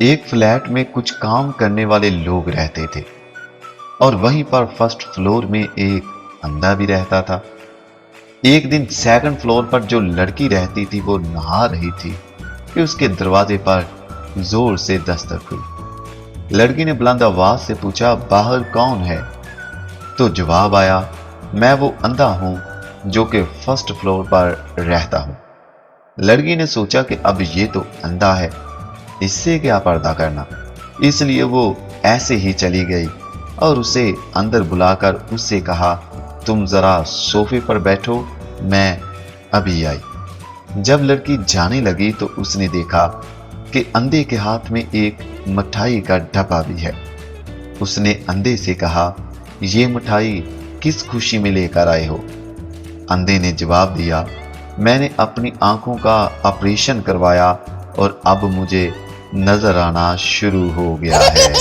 एक फ्लैट में कुछ काम करने वाले लोग रहते थे और वहीं पर फर्स्ट फ्लोर में एक अंधा भी रहता था। एक दिन सेकंड फ्लोर पर जो लड़की रहती थी वो नहा रही थी कि उसके दरवाजे पर जोर से दस्तक हुई। लड़की ने बुलंद आवाज से पूछा, बाहर कौन है? तो जवाब आया, मैं वो अंधा हूं जो कि फर्स्ट फ्लोर पर रहता हूं। लड़की ने सोचा कि अब ये तो अंधा है, इससे क्या पर्दा करना, इसलिए वो ऐसे ही चली गई और उसे अंदर बुलाकर उससे कहा, तुम जरा सोफे पर बैठो, मैं अभी आई। जब लड़की जाने लगी तो उसने देखा कि अंधे के हाथ में एक मिठाई का डब्बा भी है। उसने अंधे से कहा, ये मिठाई किस खुशी में लेकर आए हो? अंधे ने जवाब दिया, मैंने अपनी आंखों का ऑपरेशन करवाया और अब मुझे नजर आना शुरू हो गया है।